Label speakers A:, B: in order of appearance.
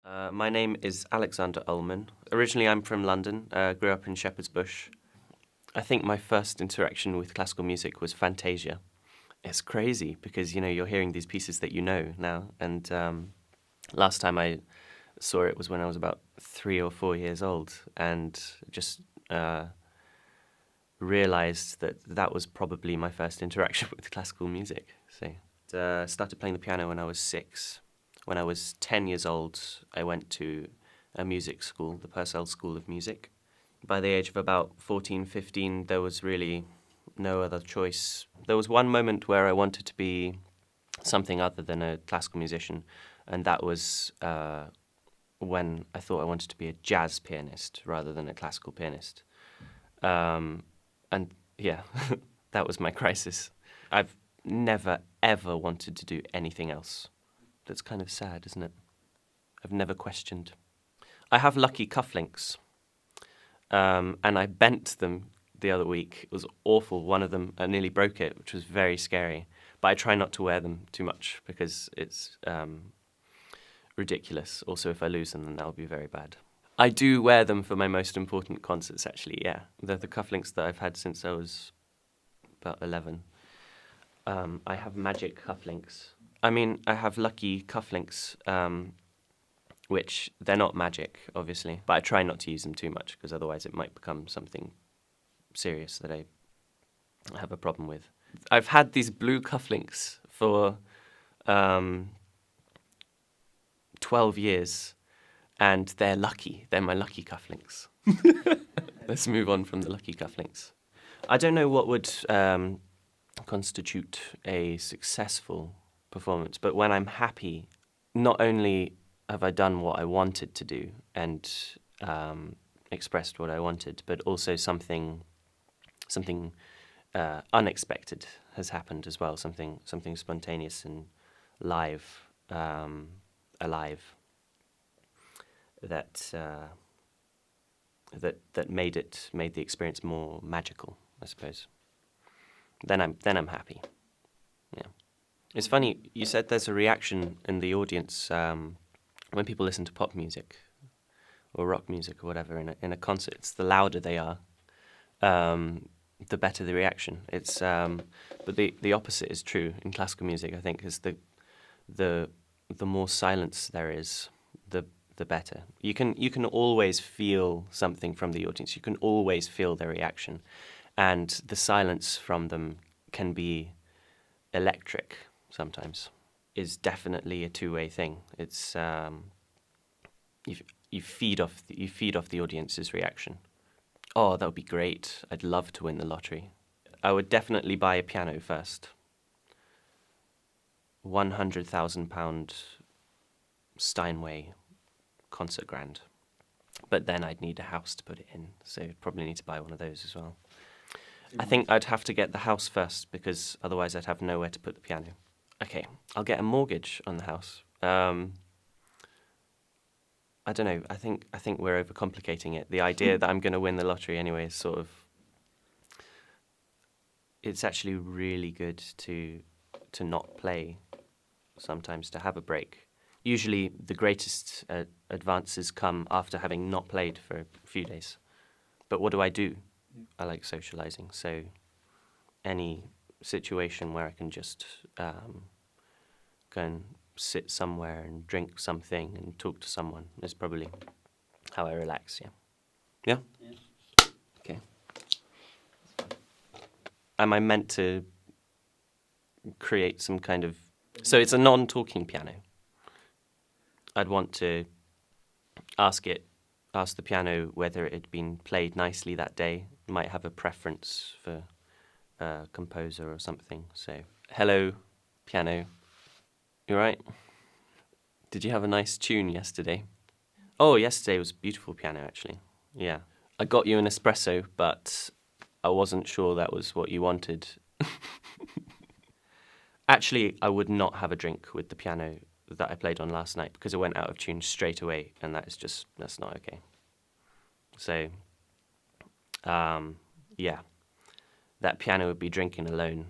A: My name is Alexander Ullman. Originally, I'm from London, grew up in Shepherd's Bush. I think my first interaction with classical music was Fantasia. It's crazy because, you're hearing these pieces that you know now. And last time I saw it was when I was about 3 or 4 years old and just realized that was probably my first interaction with classical music. So started playing the piano when I was 6. When I was 10 years old, I went to a music school, the Purcell School of Music. By the age of about 14, 15, there was really no other choice. There was one moment where I wanted to be something other than a classical musician, and that was when I thought I wanted to be a jazz pianist rather than a classical pianist. And yeah, that was my crisis. I've never, ever wanted to do anything else. That's kind of sad, isn't it? I've never questioned. I have lucky cufflinks, and I bent them the other week. It was awful. One of them, I nearly broke it, which was very scary. But I try not to wear them too much because it's ridiculous. Also, if I lose them, then that'll be very bad. I do wear them for my most important concerts, actually, yeah. They're the cufflinks that I've had since I was about 11. I have magic cufflinks. I mean, I have lucky cufflinks, which they're not magic, obviously, but I try not to use them too much because otherwise it might become something serious that I have a problem with. I've had these blue cufflinks for 12 years, and they're lucky. They're my lucky cufflinks. Let's move on from the lucky cufflinks. I don't know what would constitute a successful performance, but when I'm happy, not only have I done what I wanted to do and expressed what I wanted, but also something unexpected has happened as well. Something spontaneous and alive that made the experience more magical, I suppose. Then I'm happy. Yeah. It's funny, you said there's a reaction in the audience when people listen to pop music or rock music or whatever in a concert. It's the louder they are, the better the reaction. It's but the opposite is true in classical music, I think, is the more silence there is, the better. You can always feel something from the audience. You can always feel their reaction, and the silence from them can be electric. Sometimes is definitely a two-way thing. It's you feed off the audience's reaction. Oh, that would be great. I'd love to win the lottery. I would definitely buy a piano first. £100,000 Steinway concert grand. But then I'd need a house to put it in, so I'd probably need to buy one of those as well. I think I'd have to get the house first because otherwise I'd have nowhere to put the piano. Okay, I'll get a mortgage on the house. I don't know. I think we're overcomplicating it. The idea that I'm going to win the lottery anyway is sort of. It's actually really good to not play. Sometimes to have a break. Usually, the greatest advances come after having not played for a few days. But what do? I like socializing. So, any situation where I can just go and sit somewhere and drink something and talk to someone is probably how I relax, yeah. Yeah? Okay. Am I meant to create some kind of... So it's a non-talking piano. I'd want to ask the piano whether it had been played nicely that day. Might have a preference for a composer or something. So, hello, piano. You right? Did you have a nice tune yesterday? Oh, yesterday was a beautiful piano, actually. Yeah. I got you an espresso, but I wasn't sure that was what you wanted. Actually, I would not have a drink with the piano that I played on last night because it went out of tune straight away, and that's not okay. So, yeah, that piano would be drinking alone.